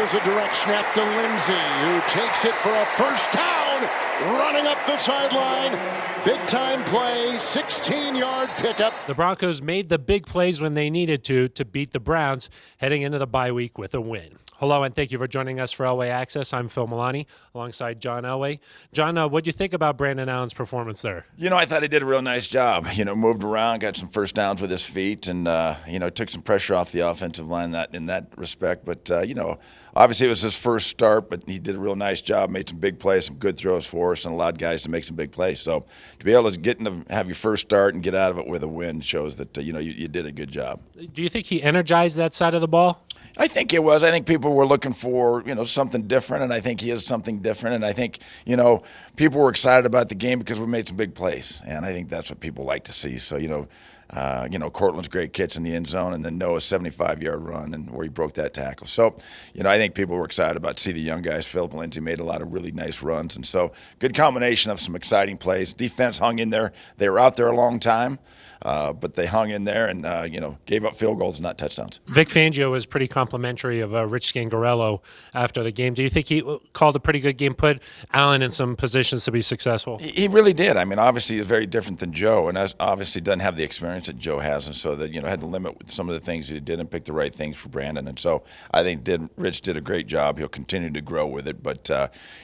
Here's a direct snap to Lindsey, who takes it for a first down, running up the sideline. Big-time play, 16-yard pickup. The Broncos made the big plays when they needed to beat the Browns, heading into the bye week with a win. Hello, and thank you for joining us for Elway Access. I'm Phil Milani, alongside John Elway. John, what'd you think about Brandon Allen's performance there? I thought he did a real nice job. Moved around, got some first downs with his feet, and, took some pressure off the offensive line in that respect. But, obviously it was his first start, but he did a real nice job, made some big plays, some good throws for us, and allowed guys to make some big plays. So to be able to have your first start and get out of it with a win shows that, you did a good job. Do you think he energized that side of the ball? I think it was. I think people were looking for, something different, and I think he is something different. And I think, people were excited about the game because we made some big plays, and I think that's what people like to see. So, Cortland's great kicks in the end zone, and then Noah's 75-yard run and where he broke that tackle. So, I think people were excited about to see the young guys. Philip Lindsay made a lot of really nice runs, and so good combination of some exciting plays. Defense hung in there. They were out there a long time. But they hung in there and, gave up field goals and not touchdowns. Vic Fangio was pretty complimentary of Rich Scangarello after the game. Do you think he called a pretty good game, put Allen in some positions to be successful? He really did. I mean, obviously he's very different than Joe, and obviously doesn't have the experience that Joe has, and so that, had to limit some of the things he did and pick the right things for Brandon. And so I think Rich did a great job. He'll continue to grow with it. But,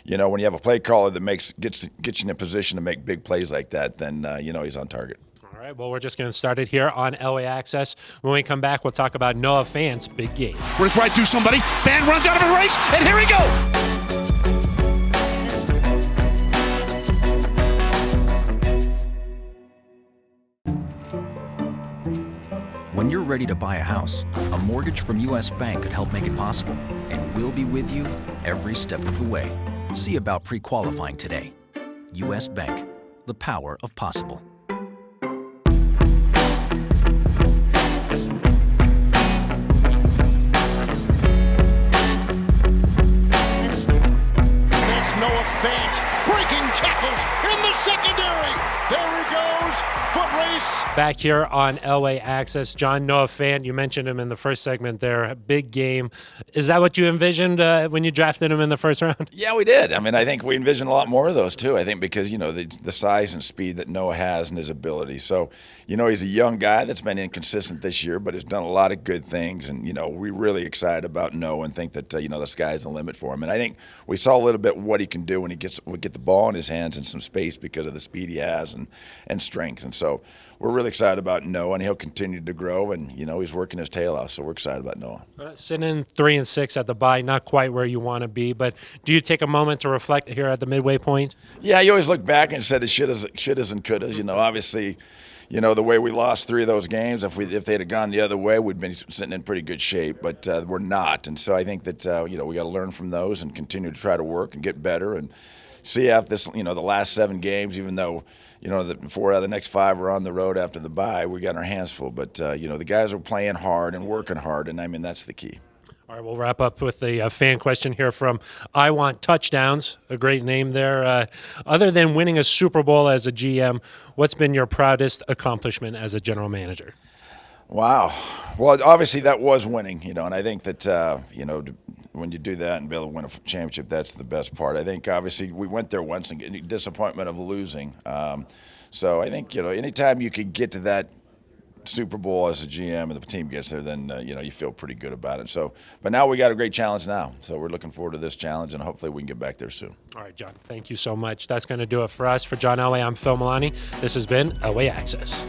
when you have a play caller that gets you in a position to make big plays like that, then, he's on target. All right, well, we're just going to start it here on Elway Access. When we come back, we'll talk about Noah Fant's big game. Runs right through somebody. Fan runs out of a race, and here he goes. When you're ready to buy a house, a mortgage from U.S. Bank could help make it possible, and we'll be with you every step of the way. See about pre-qualifying today. U.S. Bank, the power of possible. Noah Fant breaking tackles in the secondary. There he goes. Foot race. Back here on Elway Access, John, Noah Fant, you mentioned him in the first segment there. Big game. Is that what you envisioned when you drafted him in the first round? Yeah, we did. I mean, I think we envisioned a lot more of those too. I think because, the size and speed that Noah has and his ability. So, he's a young guy that's been inconsistent this year, but has done a lot of good things. And, we're really excited about Noah and think that, the sky's the limit for him. And I think we saw a little bit what he can do when we get the ball in his hands in some space because of the speed he has and strength. And so we're really excited about Noah, and he'll continue to grow. And, he's working his tail off. So we're excited about Noah. Sitting in 3-6 at the bye, not quite where you want to be. But do you take a moment to reflect here at the midway point? Yeah, you always look back and said it shouldas and couldas. Obviously, the way we lost 3 of those games, if they'd have gone the other way, we'd been sitting in pretty good shape, but we're not. And so I think that, we got to learn from those and continue to try to work and get better and see if this, the last 7 games, even though, the 4 out of the next 5 are on the road after the bye, we got our hands full. But, the guys are playing hard and working hard, and, I mean, that's the key. All right, we'll wrap up with a fan question here from I Want Touchdowns, a great name there. Other than winning a Super Bowl as a GM, what's been your proudest accomplishment as a general manager? Wow. Well, obviously that was winning, and I think that, when you do that and be able to win a championship, that's the best part. I think, obviously, we went there once and get disappointment of losing. So I think, anytime you could get to that Super Bowl as a GM and the team gets there, then you feel pretty good about it. So, but now we got a great challenge now. So we're looking forward to this challenge, and hopefully we can get back there soon. All right, John, thank you so much. That's going to do it for us. For John Elway, I'm Phil Milani. This has been Elway Access.